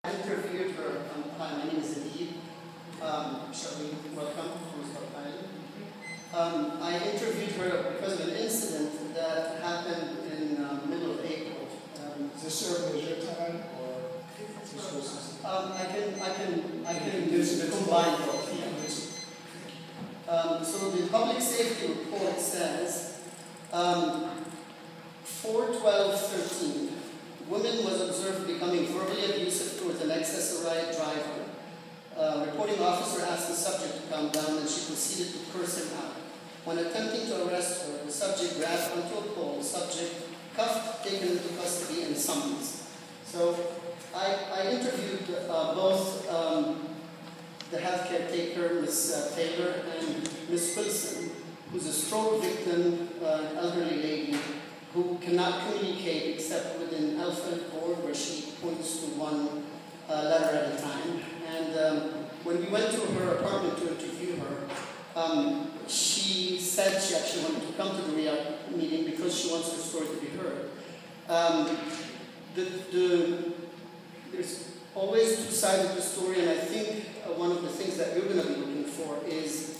I interviewed her. Hi, my name is Adib. Charlene, welcome to Roosevelt Island. I interviewed her because of an incident that happened in the middle of April. Is this serving as your time, or is this versus? I can combine both. Yeah. So the public safety report says 4/12/13. Woman was observed becoming verbally abusive towards an accessorized driver. Reporting officer asked the subject to calm down, and she proceeded to curse him out. When attempting to arrest her, the subject grabbed onto a pole. The subject cuffed, taken into custody, and summoned. So I interviewed both the healthcare taker, Ms. Taylor, and Ms. Wilson, who's a stroke victim, elderly lady, who cannot communicate except with an alphabet board where she points to one letter at a time. And when we went to her apartment to interview her, she said she actually wanted to come to the RIOC meeting because she wants her story to be heard. There's always two sides of the story, and I think one of the things that you're going to be looking for is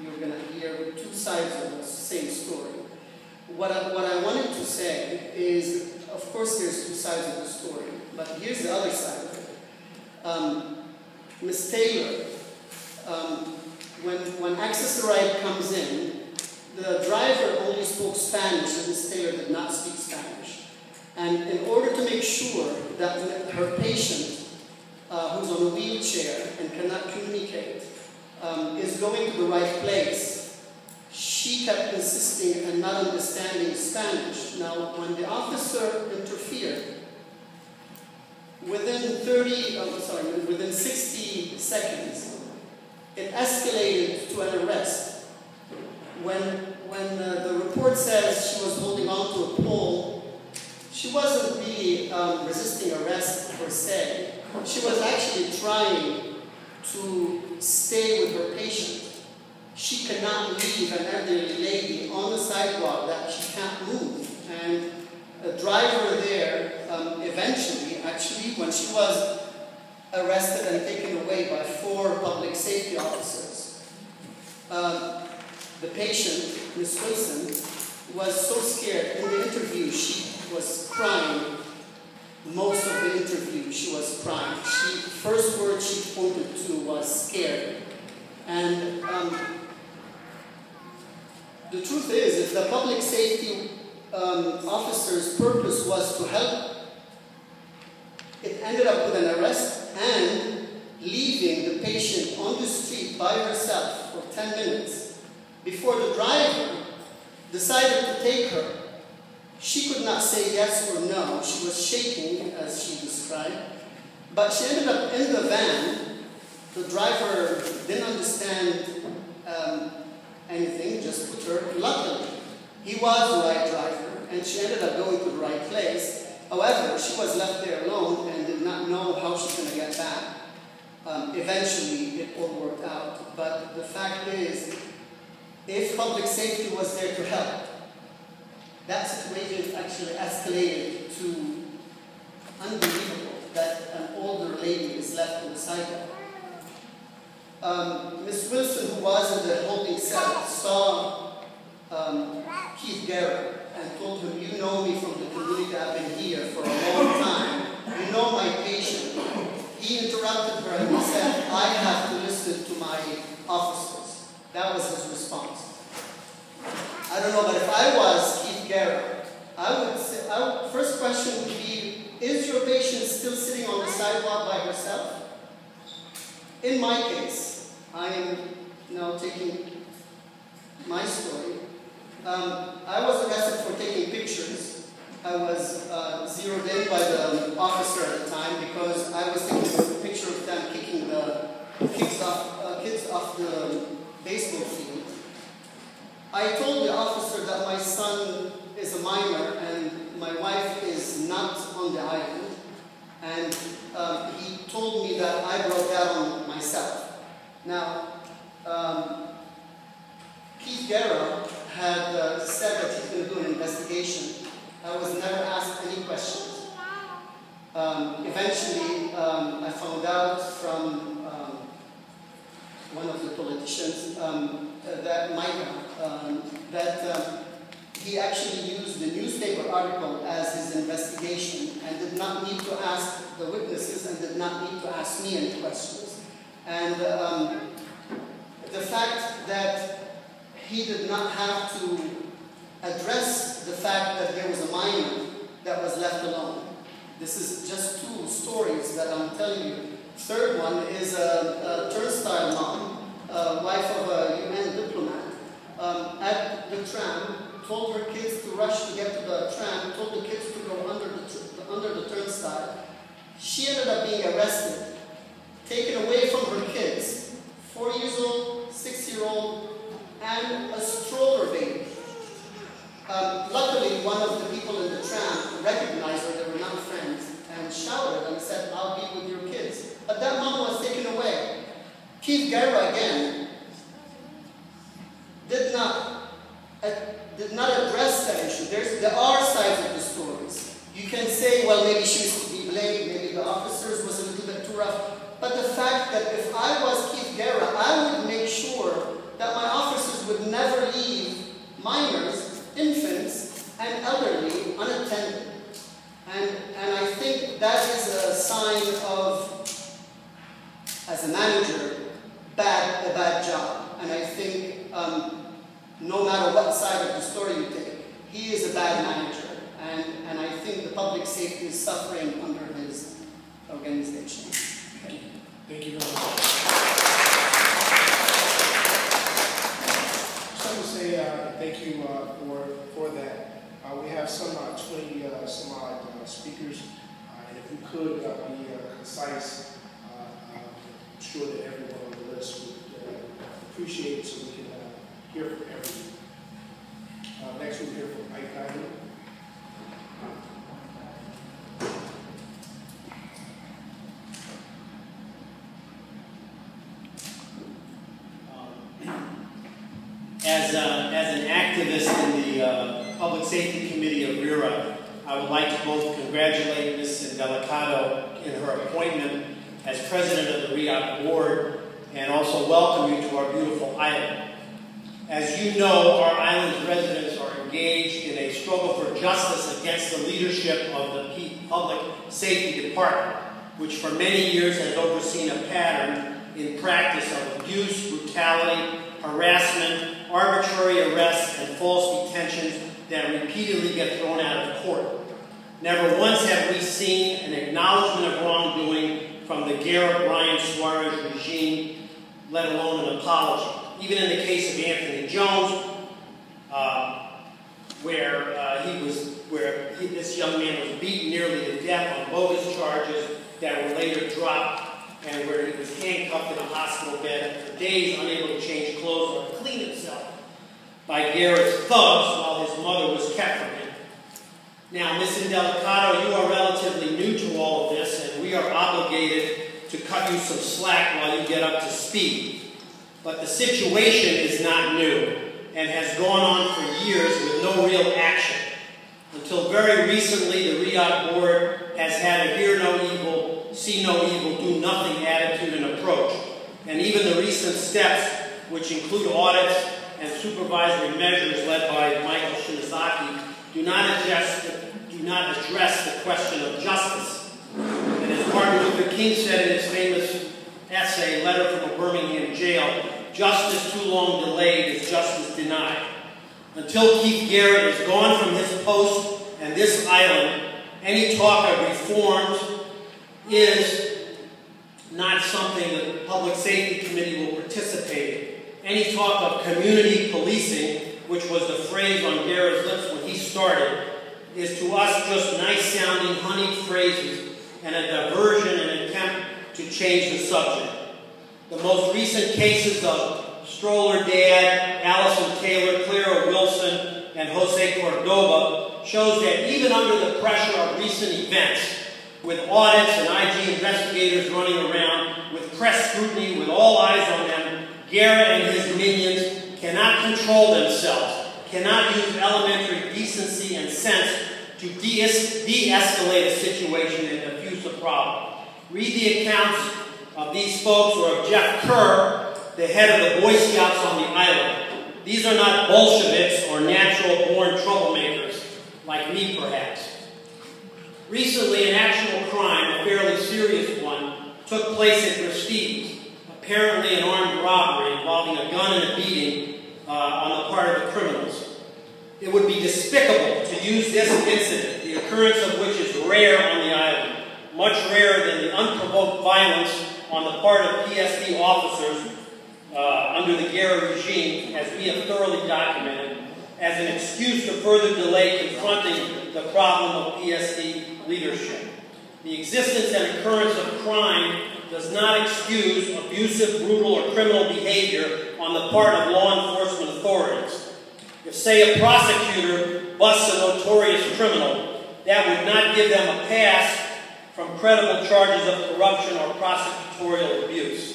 you're going to hear two sides of the same story. What I wanted to say is, of course, there's two sides of the story, but here's the other side of it. Ms. Taylor, when access to ride comes in, the driver only spoke Spanish, and Ms. Taylor did not speak Spanish. And in order to make sure that her patient, who's on a wheelchair and cannot communicate, is going to the right place, she kept insisting and not understanding Spanish. Now, when the officer interfered, within 60 seconds, it escalated to an arrest. When the report says she was holding on to a pole, she wasn't really resisting arrest per se. She was actually trying to stay with her patient. She cannot leave an elderly lady on the sidewalk that she can't move. And a driver there, eventually, actually, when she was arrested and taken away by 4 public safety officers, the patient, Ms. Wilson, was so scared. In the interview, she was crying. Most of the interview, she was crying. First word she pointed to was scared. And the truth is, if the public safety officer's purpose was to help, it ended up with an arrest and leaving the patient on the street by herself for 10 minutes before the driver decided to take her. She could not say yes or no. She was shaking, as she described. But she ended up in the van. The driver didn't understand anything, just put her. Luckily, he was the right driver, and she ended up going to the right place. However, she was left there alone and did not know how she's going to get back. Eventually, it all worked out. But the fact is, if public safety was there to help, that situation actually escalated to unbelievable that an older lady is left on the sidewalk. Ms. Wilson, who was in the holding cell, saw Keith Garrett and told him, "You know me from the community. I've been here for a long time. You know my patient." He interrupted her and he said, "I have to listen to my officers." That was his response. I don't know, but if I was Keith Garrett, I would say, first question would be, is your patient still sitting on the sidewalk by herself? In my case, I am now taking my story. I was arrested for taking pictures. I was zeroed in by the officer at the time because I was taking a picture of them kicking the kids off the baseball field. I told the officer that my son is a minor and my wife is not on the island, and he told me that I brought that on myself. Now, Keith Guerra had said that he's going to do an investigation. I was never asked any questions. Eventually, found out from one of the politicians that he actually used the newspaper article as his investigation and did not need to ask the witnesses and did not need to ask me any questions. And the fact that he did not have to address the fact that there was a minor that was left alone. This is just two stories that I'm telling you. Third one is a turnstile mom, wife of a UN diplomat, at the tram, told her kids to rush to get to the tram, told the kids to go under the turnstile. She ended up being arrested, taken away from her kids, 4 years old, 6-year-old, and a stroller baby. Luckily, one of the people in the tram recognized her, they were not friends, and shouted and said, "I'll be with your kids." But that mom was taken away. Keith Guerra, again, did not address that issue. There are sides of the stories. You can say, well, maybe she was to be blamed, maybe the officers was a little bit too rough. But the fact that if I was Keith Guerra, I would make sure that my officers would never leave minors, infants, and elderly unattended. And I think that is a sign of, as a manager, a bad job. And I think no matter what side of the story you take, he is a bad manager. And I think the public safety is suffering under his organization. Thank you very much. Just want to say thank you for that. We have some 20 some odd speakers, and if we could be concise, I'm sure that everyone on the list would appreciate it, so we can hear from everyone. Next, we'll hear from Mike Diamond. As an activist in the Public Safety Committee of RIOC, I would like to both congratulate Ms. Indelicato in her appointment as president of the RIOC board and also welcome you to our beautiful island. As you know, our island's residents are engaged in a struggle for justice against the leadership of the Public Safety Department, which for many years has overseen a pattern in practice of abuse, brutality, harassment, arbitrary arrests, and false detentions that repeatedly get thrown out of court. Never once have we seen an acknowledgement of wrongdoing from the Garrett Ryan Suarez regime, let alone an apology. Even in the case of Anthony Jones, where this young man was beaten nearly to death on bogus charges that were later dropped, and where he was handcuffed in a hospital bed for days, unable to change clothes or clean himself by Garrett's thugs while his mother was kept from him. Now, Ms. Indelicato, you are relatively new to all of this, and we are obligated to cut you some slack while you get up to speed. But the situation is not new and has gone on for years with no real action. Until very recently, the RIOC board has had a hear no evil, see no evil, do nothing attitude and approach. And even the recent steps, which include audits and supervisory measures led by Michael Shinazaki, do not address the question of justice. And as Martin Luther King said in his famous essay, Letter from a Birmingham Jail, justice too long delayed is justice denied. Until Keith Garrett is gone from his post and this island, any talk of reforms is not something that the Public Safety Committee will participate in. Any talk of community policing, which was the phrase on Garrett's lips when he started, is to us just nice-sounding, honeyed phrases and a diversion and attempt to change the subject. The most recent cases of Stroller Dad, Allison Taylor, Clara Wilson, and Jose Cordoba shows that even under the pressure of recent events, with audits and IG investigators running around, with press scrutiny, with all eyes on them, Garrett and his minions cannot control themselves, cannot use elementary decency and sense to de-escalate a situation and diffuse a problem. Read the accounts of these folks or of Jeff Kerr, the head of the Boy Scouts on the island. These are not Bolsheviks or natural-born troublemakers, like me perhaps. Recently, an actual crime, a fairly serious one, took place at Prestige, apparently an armed robbery involving a gun and a beating on the part of the criminals. It would be despicable to use this incident, the occurrence of which is rare on the island, much rarer than the unprovoked violence on the part of PSD officers under the Guerra regime, as we have thoroughly documented, as an excuse to further delay confronting the problem of PSD leadership. The existence and occurrence of crime does not excuse abusive, brutal, or criminal behavior on the part of law enforcement authorities. If, say, a prosecutor busts a notorious criminal, that would not give them a pass from credible charges of corruption or prosecutorial abuse.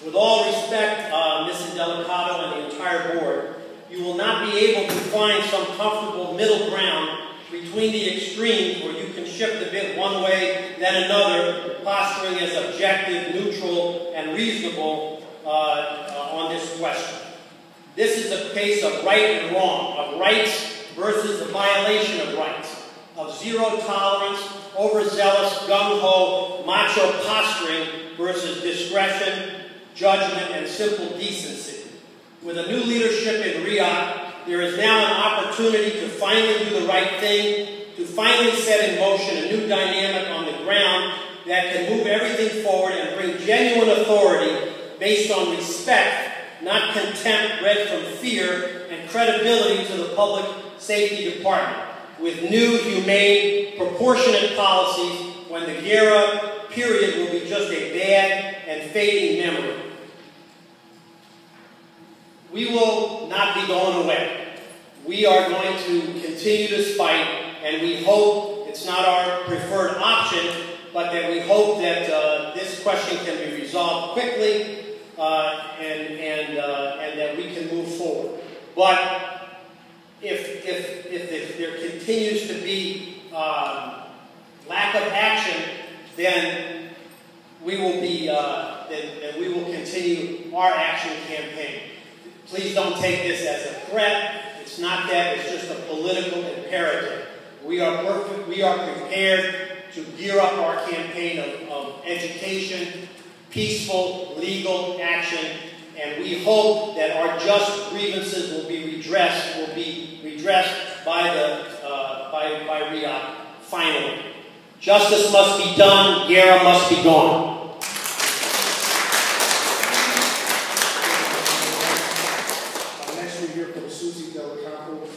With all respect, Ms. Indelicato and the entire board, you will not be able to find some comfortable middle ground between the extremes where you can shift a bit one way, then another, posturing as objective, neutral, and reasonable on this question. This is a case of right and wrong, of rights versus the violation of rights, of zero tolerance, overzealous, gung-ho, macho posturing versus discretion, judgment, and simple decency. With a new leadership in RIOC, there is now an opportunity to finally do the right thing, to finally set in motion a new dynamic on the ground that can move everything forward and bring genuine authority based on respect, not contempt bred from fear, and credibility to the public safety department, with new, humane, proportionate policies when the Guerra period will be just a bad and fading memory. We will not be going away. We are going to continue this fight, and we hope it's not our preferred option, but that we hope that this question can be resolved quickly and that we can move forward. But if there continues to be lack of action, then we will be then we will continue our action campaign. Please don't take this as a threat. It's not that. It's just a political imperative. We are prepared to gear up our campaign of education, peaceful, legal action, and we hope that our just grievances will be redressed by RIOC finally. Justice must be done. Guerra must be gone. Next we hear from Indelicato.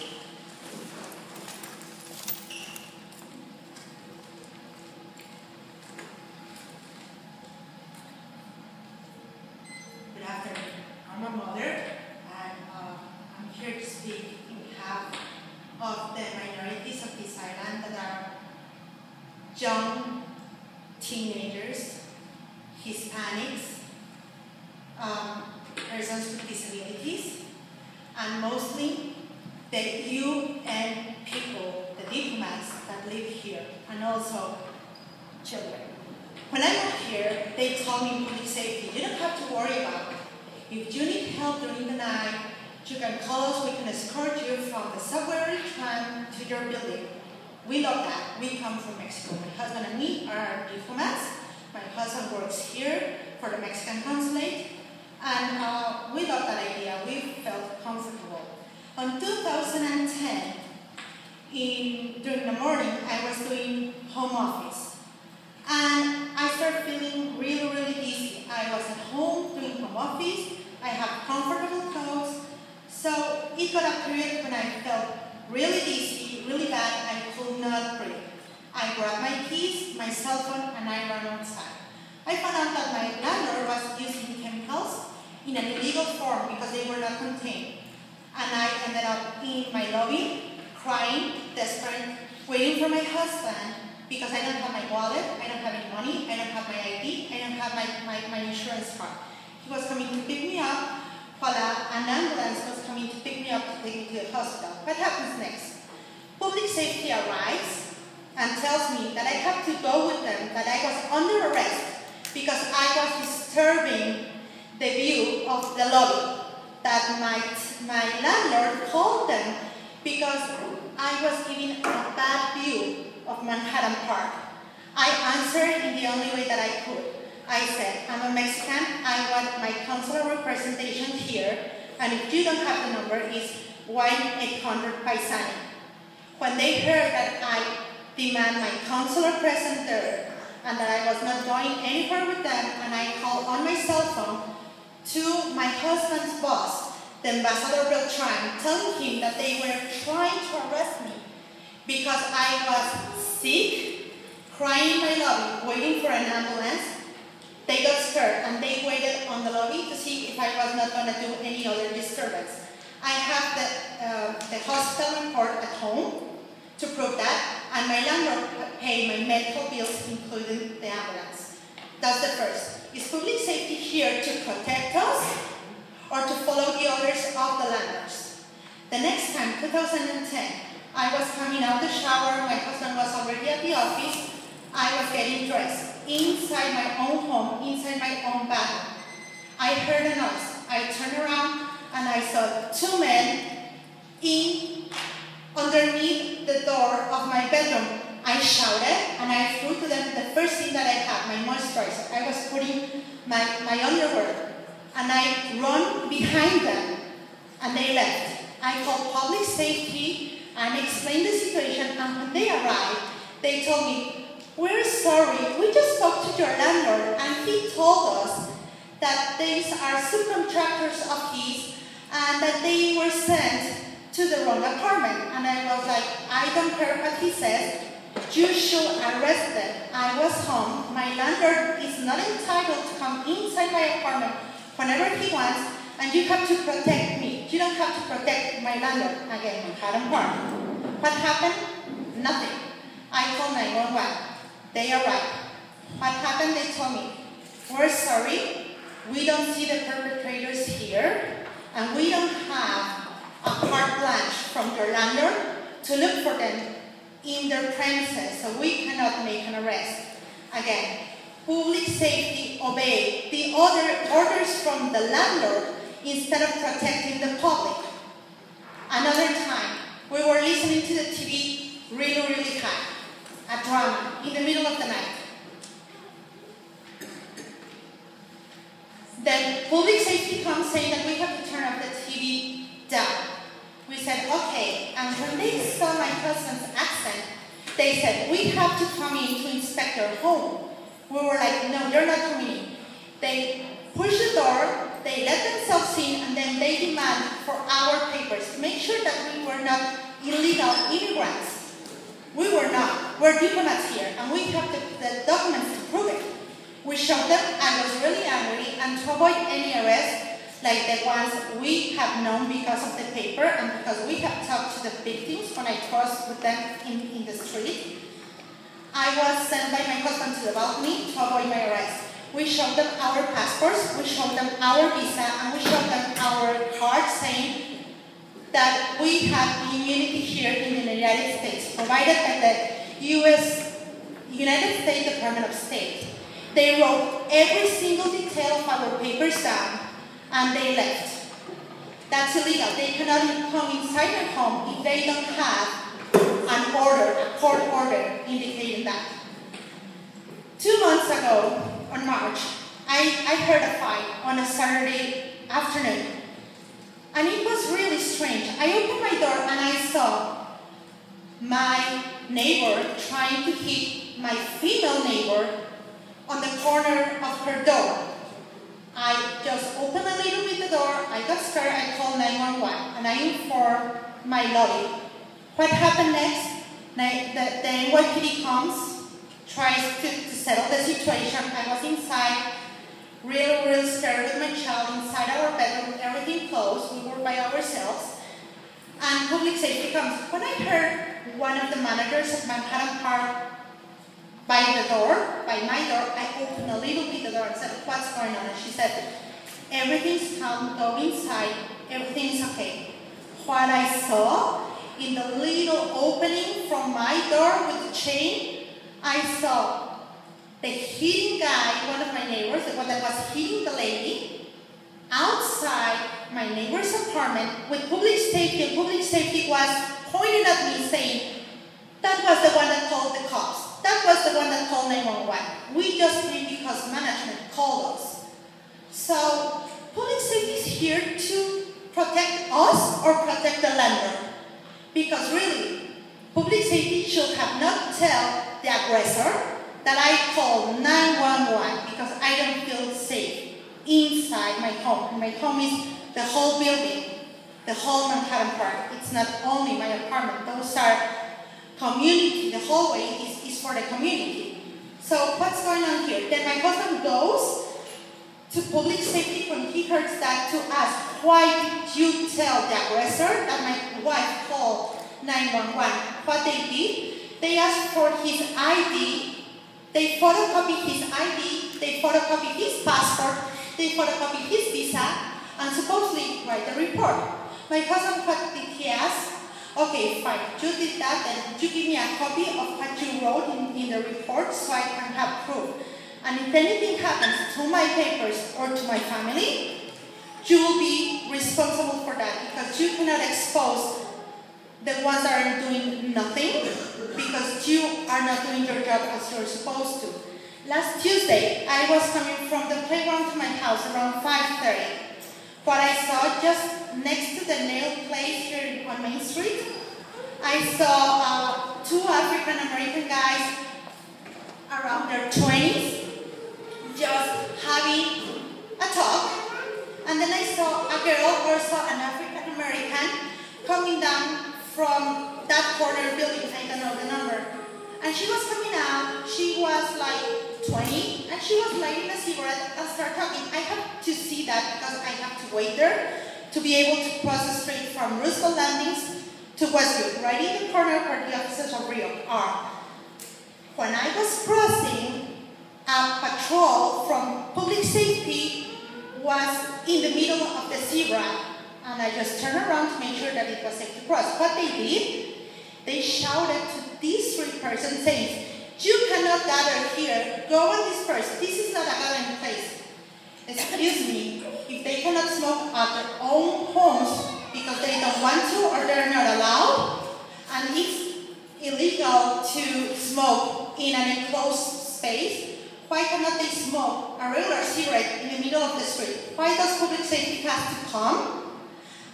Good afternoon. I'm a mother, and I'm here to speak in behalf of the minorities of this island that are young teenagers, Hispanics, persons with disabilities, and mostly the UN people, the diplomats that live here, and also children. When I got here, they told me in public safety, you don't have to worry about it. If you need help during the night, you can call us, we can escort you from the subway tram to your building. We love that. We come from Mexico. My husband and me are diplomats. My husband works here for the Mexican consulate. And we love that idea. We felt comfortable. In 2010, during the morning, I was doing home office. And I started feeling really, really dizzy. I was at home doing home office. I have comfortable clothes. So it got a period when I felt really dizzy, really bad. I could not breathe. I grabbed my keys, my cell phone, and I ran outside. I found out that my landlord was using chemicals in an illegal form because they were not contained. And I ended up in my lobby, crying, desperate, waiting for my husband because I don't have my wallet, I don't have any money, I don't have my ID, I don't have my insurance card. He was coming to pick me up while an ambulance was coming to pick me up to take me to the hospital. What happens next? Public safety arrives, and tells me that I have to go with them, that I was under arrest because I was disturbing the view of the lobby, that my landlord called them because I was giving a bad view of Manhattan Park. I answered in the only way that I could. I said, I'm a Mexican, I want my consular representation here, and if you don't have the number, it's 1-800 Paisani. When they heard that I demand my consular presence there, and that I was not going anywhere with them, and I called on my cell phone to my husband's boss, the Ambassador Beltran, telling him that they were trying to arrest me because I was sick, crying in my lobby, waiting for an ambulance. They got scared and they waited on the lobby to see if I was not going to do any other disturbance. I have the hospital report at home to prove that, and my landlord paid my medical bills, including the ambulance. That's the first. Is public safety here to protect us or to follow the orders of the landlords? The next time, 2010, I was coming out of the shower, my husband was already at the office, I was getting dressed inside my own home, inside my own bathroom. I heard a noise. I turned around and I saw two men underneath the door of my bedroom. I shouted and I threw to them the first thing that I had, my moisturizer. I was putting my underwear and I run behind them and they left. I called public safety and explained the situation, and when they arrived, they told me, we're sorry, we just spoke to your landlord and he told us that these are subcontractors of his and that they were sent to the wrong apartment. And I was like, I don't care what he says, you should arrest them. I was home, my landlord is not entitled to come inside my apartment whenever he wants, and you have to protect me. You don't have to protect my landlord. Again, Manhattan Park. What happened? Nothing. I called 911. They arrived. What happened? They told me, we're sorry, we don't see the perpetrators here, and we don't have a carte blanche from your landlord to look for them in their premises, so we cannot make an arrest. Again, public safety obeyed the other orders from the landlord instead of protecting the public. Another time, we were listening to the TV really, really high. A drama in the middle of the night. Then public safety comes saying that we have to turn off the TV down. We said, okay, and when they saw my husband's accent, they said, we have to come in to inspect your home. We were like, no, you're not coming in. They pushed the door, they let themselves in, and then they demand for our papers. Make sure that we were not illegal immigrants. We were not. We're diplomats here, and we have the documents to prove it. We showed them. I was really angry, and to avoid any arrest, like the ones we have known because of the paper and because we have talked to the victims when I crossed with them in the street, I was sent by my husband to the balcony to avoid my arrest. We showed them our passports, we showed them our visa, and we showed them our card saying that we have immunity here in the United States, provided by the United States Department of State. They wrote every single detail of our papers down, and they left. That's illegal. They cannot even come inside their home if they don't have an order, a court order indicating that. 2 months ago, on March, I heard a fight on a Saturday afternoon. And it was really strange. I opened my door and I saw my neighbor trying to hit my female neighbor on the corner of her door. I just opened a little bit the door, I got scared, I called 911, and I informed my lobby. What happened next? The NYPD comes, tries to settle the situation. I was inside, real scared with my child inside our bedroom, everything closed, we were by ourselves. And public safety comes. When I heard one of the managers of Manhattan Park by the door, by my door, I opened a little bit the door and said, what's going on? And she said, everything's calm, go inside, everything's okay. What I saw in the little opening from my door with the chain, I saw the hitting guy, one of my neighbors, the one that was hitting the lady, outside my neighbor's apartment with public safety, and public safety was pointing at me saying, that was the one that called the cops. That was the one that called 911. We just came because management called us. So, public safety is here to protect us or protect the landlord. Because really, public safety should have not tell the aggressor that I called 911 because I don't feel safe inside my home. My home is the whole building, the whole Manhattan Park. It's not only my apartment. Those are community. The hallway is for the community. So what's going on here? Then my husband goes to public safety when he hears that to ask, why did you tell the aggressor that my wife called 911? What they did, they asked for his ID, they photocopied his ID, they photocopied his passport, they photocopied his visa, and supposedly write a report. My husband, what did he ask? Okay, fine, you did that, then you give me a copy of what you wrote in the report so I can have proof. And if anything happens to my papers or to my family, you will be responsible for that because you cannot expose the ones that are doing nothing because you are not doing your job as you're supposed to. Last Tuesday, I was coming from the playground to my house around 5:30. What I saw just next to the nail place here on Main Street, I saw two African American guys around their 20s just having a talk. And then I saw a girl, also an African American, coming down from that corner building, I don't know the number. And she was coming out, she was like 20, and she was lighting a cigarette and started talking. I have to see that because I have to wait there to be able to cross the street from Roosevelt Landings to Westwood, right in the corner where the officers of RIOC are. When I was crossing, a patrol from public safety was in the middle of the zebra, and I just turned around to make sure that it was safe to cross. What they did, they shouted to these three persons saying, you cannot gather here, go on this person, this is not a gathering place. Excuse me, if they cannot smoke at their own homes because they don't want to or they're not allowed, and it's illegal to smoke in an enclosed space, why cannot they smoke a regular cigarette in the middle of the street? Why does public safety have to come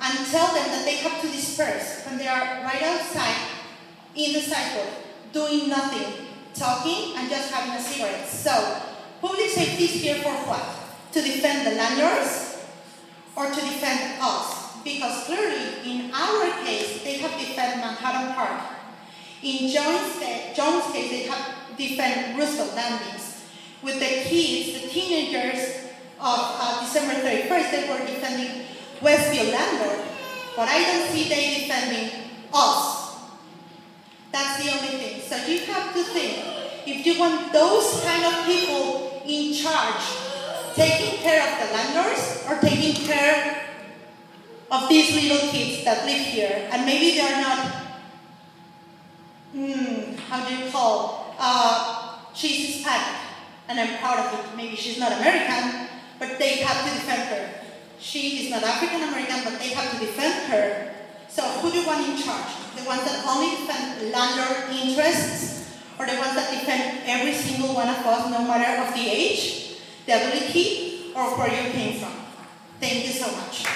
and tell them that they have to disperse when they are right outside in the sidewalk, doing nothing, talking and just having a cigarette? So, public safety is here for what? To defend the landlords or to defend us? Because clearly, in our case, they have defended Manhattan Park. In John's case, they have defended Roosevelt Landings. With the kids, the teenagers of December 31st, they were defending Westfield landlord. But I don't see they defending us. That's the only thing. So you have to think, if you want those kind of people in charge, taking care of the landlords or taking care of these little kids that live here, and maybe they are not, how do you call, she's Hispanic, and I'm proud of it. Maybe she's not American, but they have to defend her. She is not African American, but they have to defend her. So who do you want in charge? The ones that only defend landlord interests, or the ones that defend every single one of us, no matter of the age, the ability, or where you came from? Thank you so much.